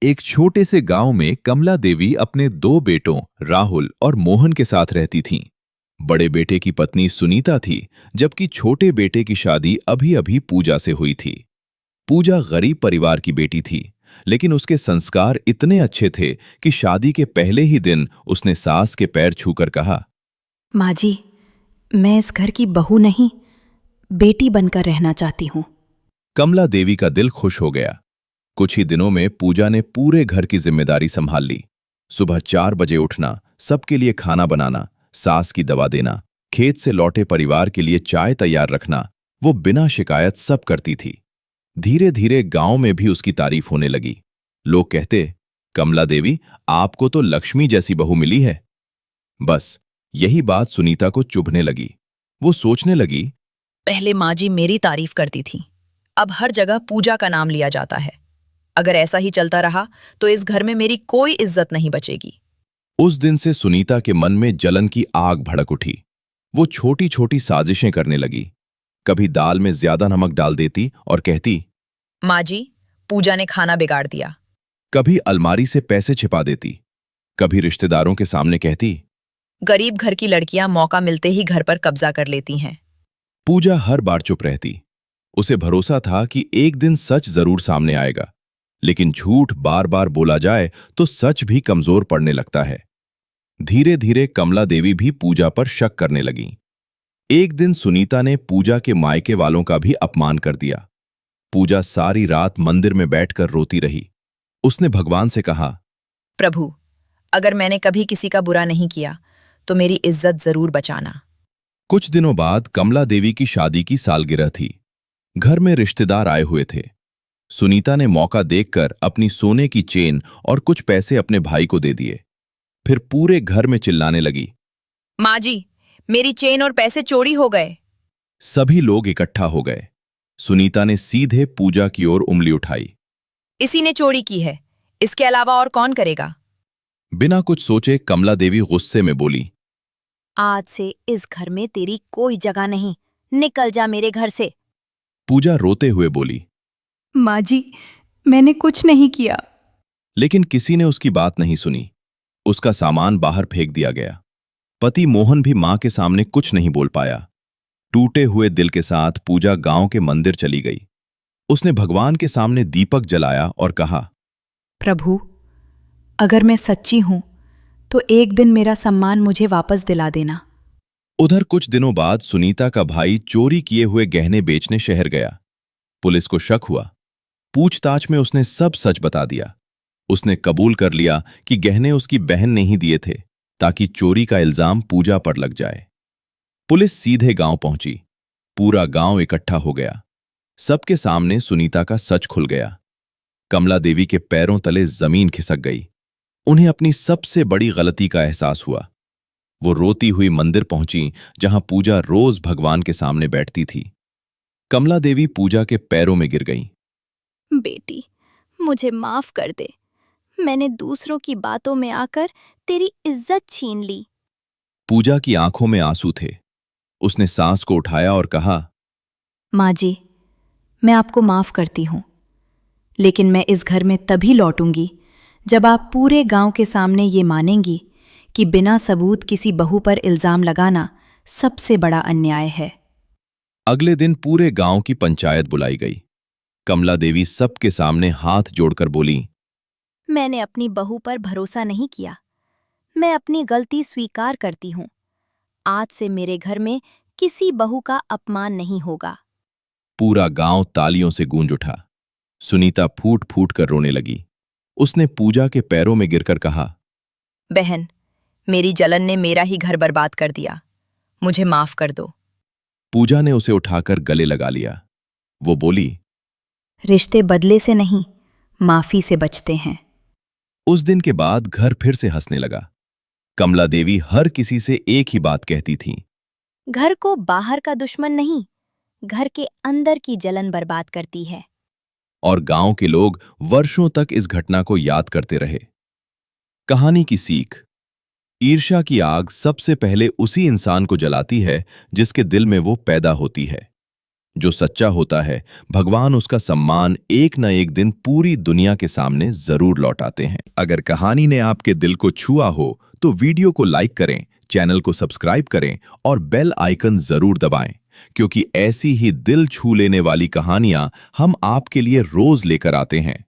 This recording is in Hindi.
एक छोटे से गांव में कमला देवी अपने दो बेटों राहुल और मोहन के साथ रहती थीं। बड़े बेटे की पत्नी सुनीता थी, जबकि छोटे बेटे की शादी अभी-अभी पूजा से हुई थी। पूजा गरीब परिवार की बेटी थी, लेकिन उसके संस्कार इतने अच्छे थे कि शादी के पहले ही दिन उसने सास के पैर छूकर कहा, माँ जी, मैं इस घर की बहू नहीं, बेटी बनकर रहना चाहती हूँ। कमला देवी का दिल खुश हो गया। कुछ ही दिनों में पूजा ने पूरे घर की जिम्मेदारी संभाल ली। सुबह 4 बजे उठना, सबके लिए खाना बनाना, सास की दवा देना, खेत से लौटे परिवार के लिए चाय तैयार रखना, वो बिना शिकायत सब करती थी। धीरे धीरे गांव में भी उसकी तारीफ होने लगी। लोग कहते, कमला देवी, आपको तो लक्ष्मी जैसी बहू मिली है। बस यही बात सुनीता को चुभने लगी। वो सोचने लगी, पहले माँ जी मेरी तारीफ करती थी, अब हर जगह पूजा का नाम लिया जाता है। अगर ऐसा ही चलता रहा तो इस घर में मेरी कोई इज्जत नहीं बचेगी। उस दिन से सुनीता के मन में जलन की आग भड़क उठी। वो छोटी छोटी साजिशें करने लगी। कभी दाल में ज्यादा नमक डाल देती और कहती, माँ जी, पूजा ने खाना बिगाड़ दिया। कभी अलमारी से पैसे छिपा देती, कभी रिश्तेदारों के सामने कहती, गरीब घर की लड़कियां मौका मिलते ही घर पर कब्जा कर लेती हैं। पूजा हर बार चुप रहती। उसे भरोसा था कि एक दिन सच जरूर सामने आएगा, लेकिन झूठ बार बार बोला जाए तो सच भी कमजोर पड़ने लगता है। धीरे धीरे कमला देवी भी पूजा पर शक करने लगी। एक दिन सुनीता ने पूजा के मायके वालों का भी अपमान कर दिया। पूजा सारी रात मंदिर में बैठकर रोती रही। उसने भगवान से कहा, प्रभु, अगर मैंने कभी किसी का बुरा नहीं किया तो मेरी इज्जत जरूर बचाना। कुछ दिनों बाद कमला देवी की शादी की सालगिरह थी। घर में रिश्तेदार आए हुए थे। सुनीता ने मौका देखकर अपनी सोने की चेन और कुछ पैसे अपने भाई को दे दिए। फिर पूरे घर में चिल्लाने लगी, माँ जी, मेरी चेन और पैसे चोरी हो गए। सभी लोग इकट्ठा हो गए। सुनीता ने सीधे पूजा की ओर उंगली उठाई। इसी ने चोरी की है, इसके अलावा और कौन करेगा? बिना कुछ सोचे कमला देवी गुस्से में बोली, आज से इस घर में तेरी कोई जगह नहीं, निकल जा मेरे घर से। पूजा रोते हुए बोली, माँ जी, मैंने कुछ नहीं किया। लेकिन किसी ने उसकी बात नहीं सुनी। उसका सामान बाहर फेंक दिया गया। पति मोहन भी मां के सामने कुछ नहीं बोल पाया। टूटे हुए दिल के साथ पूजा गांव के मंदिर चली गई। उसने भगवान के सामने दीपक जलाया और कहा, प्रभु, अगर मैं सच्ची हूं तो एक दिन मेरा सम्मान मुझे वापस दिला देना। उधर कुछ दिनों बाद सुनीता का भाई चोरी किए हुए गहने बेचने शहर गया। पुलिस को शक हुआ। पूछताछ में उसने सब सच बता दिया। उसने कबूल कर लिया कि गहने उसकी बहन ने ही दिए थे, ताकि चोरी का इल्जाम पूजा पर लग जाए। पुलिस सीधे गांव पहुंची। पूरा गांव इकट्ठा हो गया। सबके सामने सुनीता का सच खुल गया। कमला देवी के पैरों तले जमीन खिसक गई। उन्हें अपनी सबसे बड़ी गलती का एहसास हुआ। वो रोती हुई मंदिर पहुंची, जहां पूजा रोज भगवान के सामने बैठती थी। कमला देवी पूजा के पैरों में गिर गईं। बेटी, मुझे माफ कर दे। मैंने दूसरों की बातों में आकर तेरी इज्जत छीन ली। पूजा की आंखों में आंसू थे। उसने सांस को उठाया और कहा, माँ जी, मैं आपको माफ करती हूँ, लेकिन मैं इस घर में तभी लौटूंगी जब आप पूरे गांव के सामने ये मानेंगी कि बिना सबूत किसी बहू पर इल्जाम लगाना सबसे बड़ा अन्याय है। अगले दिन पूरे गांव की पंचायत बुलाई गई। कमला देवी सबके सामने हाथ जोड़कर बोली, मैंने अपनी बहू पर भरोसा नहीं किया। मैं अपनी गलती स्वीकार करती हूँ। आज से मेरे घर में किसी बहू का अपमान नहीं होगा। पूरा गांव तालियों से गूंज उठा। सुनीता फूट फूट कर रोने लगी। उसने पूजा के पैरों में गिरकर कहा, बहन, मेरी जलन ने मेरा ही घर बर्बाद कर दिया। मुझे माफ कर दो। पूजा ने उसे उठाकर गले लगा लिया। वो बोली, रिश्ते बदले से नहीं, माफी से बचते हैं। उस दिन के बाद घर फिर से हंसने लगा। कमला देवी हर किसी से एक ही बात कहती थी, घर को बाहर का दुश्मन नहीं, घर के अंदर की जलन बर्बाद करती है। और गांव के लोग वर्षों तक इस घटना को याद करते रहे। कहानी की सीख, ईर्ष्या की आग सबसे पहले उसी इंसान को जलाती है जिसके दिल में वो पैदा होती है। जो सच्चा होता है, भगवान उसका सम्मान एक न एक दिन पूरी दुनिया के सामने जरूर लौटाते हैं। अगर कहानी ने आपके दिल को छुआ हो तो वीडियो को लाइक करें, चैनल को सब्सक्राइब करें और बेल आइकन जरूर दबाएं, क्योंकि ऐसी ही दिल छू लेने वाली कहानियां हम आपके लिए रोज लेकर आते हैं।